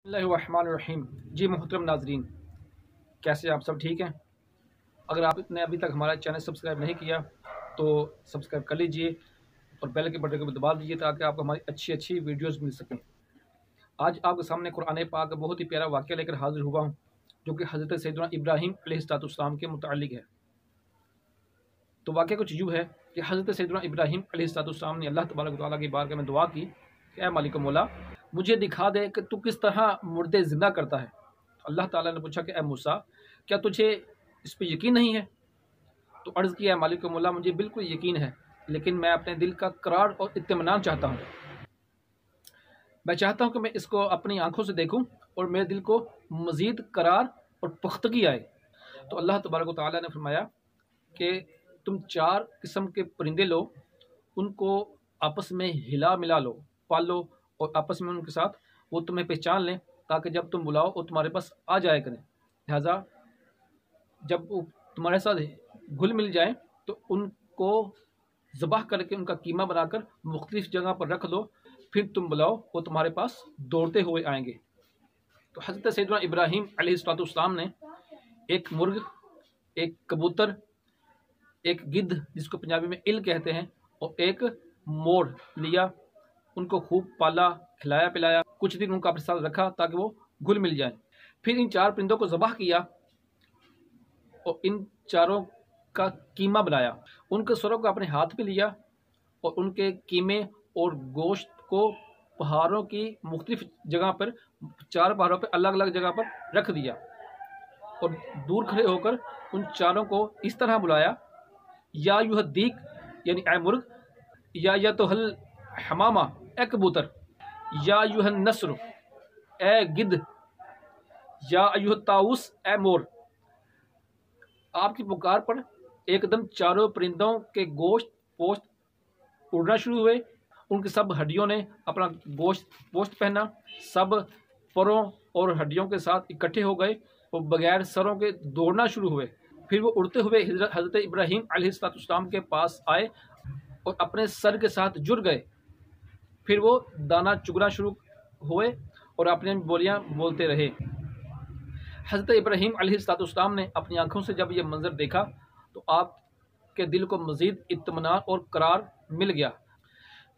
बिस्मिल्लाहिर्रहमानिर्रहीम। जी मोहतरम नाजरीन, कैसे आप सब ठीक हैं? अगर आपने अभी तक हमारा चैनल सब्सक्राइब नहीं किया तो सब्सक्राइब कर लीजिए और बेल के बटन को भी दबा दीजिए ताकि आपको हमारी अच्छी अच्छी वीडियोस मिल सकें। आज आपके सामने कुरान पाक का बहुत ही प्यारा वाक़या लेकर हाजिर हुआ हूँ, जो कि हज़रत सैयदना इब्राहीम अलैहिस्सलाम के मुतालिक है। तो वाक़या कुछ यूँ है कि हज़रत सैयदना इब्राहीम अलैहिस्सलाम ने अल्लाह तबारक व तआला की बारगाह में दुआ की कि ऐ मालिक मौला, मुझे दिखा दे कि तू किस तरह मुर्दे ज़िंदा करता है। तो अल्लाह ताला ने पूछा कि ऐ मूसा, क्या तुझे इस पर यकीन नहीं है? तो अर्ज़ किया, मालिक मौला, मुझे बिल्कुल यकीन है, लेकिन मैं अपने दिल का करार और इत्मीनान चाहता हूँ। मैं चाहता हूँ कि मैं इसको अपनी आंखों से देखूँ और मेरे दिल को मज़ीद करार और पुख्तगी आए। तो अल्लाह तबारक व तआला ने फरमाया कि तुम 4 किस्म के परिंदे लो, उनको आपस में हिला मिला लो, पालो और आपस में उनके साथ वो तुम्हें पहचान लें, ताकि जब तुम बुलाओ वो तुम्हारे पास आ जाया करें। लिहाजा जब वो तुम्हारे साथ घुल मिल जाए तो उनको ज़बाह करके उनका कीमा बनाकर मुख्तलिफ़ जगह पर रख दो, फिर तुम बुलाओ वो तुम्हारे पास दौड़ते हुए आएंगे। तो हज़रत सैयदना इब्राहीम अलैहिस्सलाम ने एक मुर्ग, एक कबूतर, एक गिद्ध जिसको पंजाबी में इल कहते हैं, और एक मोर लिया। उनको खूब पाला, खिलाया पिलाया, कुछ दिन उनको अपने साथ रखा ताकि वो घुल मिल जाए। फिर इन 4 परिंदों को ज़बाह किया और इन चारों का कीमा बनाया। उनके सरों को अपने हाथ में लिया और उनके कीमे और गोश्त को पहाड़ों की मुख्तलिफ जगह पर, 4 पहाड़ों पर अलग अलग जगह पर रख दिया और दूर खड़े होकर उन चारों को इस तरह बुलाया, या युहद्दीक यानी ए मुर्ग, या तो हल हमामा ए कबूतर, या युहन नस्र ए गिद्ध, या अयुह ताउस ए मोर। आपकी पुकार पर एकदम चारों परिंदों के गोश्त पोश्त उड़ना शुरू हुए। उनकी सब हड्डियों ने अपना गोश्त पोश्त पहना, सब परों और हड्डियों के साथ इकट्ठे हो गए और बगैर सरों के दौड़ना शुरू हुए। फिर वो उड़ते हुए हज़रत इब्राहीम अलैहिस्सलाम के पास आए और अपने सर के साथ जुड़ गए। फिर वो दाना चुगना शुरू हुए और अपनी बोलियां बोलते रहे। हज़रत इब्राहीम अलैहिस्सलाम ने अपनी आंखों से जब ये मंजर देखा तो आपके दिल को मज़ीद इत्मीनान और करार मिल गया।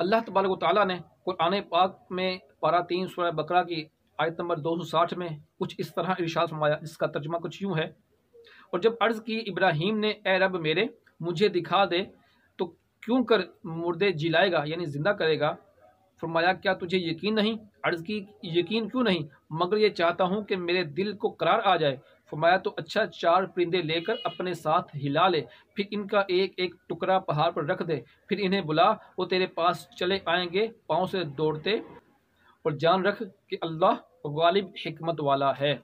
अल्लाह तबारक व तआला ने कुरान पाक में पारा 3 सूरह बकरा की आयत नंबर 260 में कुछ इस तरह इरशाद फरमाया, जिसका तर्जुमा कुछ यूँ है। और जब अर्ज़ की इब्राहीम ने, ए रब मेरे, मुझे दिखा दे तो क्यों कर मुर्दे जिलाएगा यानी ज़िंदा करेगा। फरमाया, क्या तुझे यकीन नहीं? अर्ज़ की, यकीन क्यों नहीं, मगर ये चाहता हूँ कि मेरे दिल को करार आ जाए। फरमाया, तो अच्छा 4 परिंदे लेकर अपने साथ हिला ले, फिर इनका एक एक टुकड़ा पहाड़ पर रख दे, फिर इन्हें बुला, वो तेरे पास चले आएंगे पाँव से दौड़ते, और जान रख कि अल्लाह गालिब हिकमत वाला है।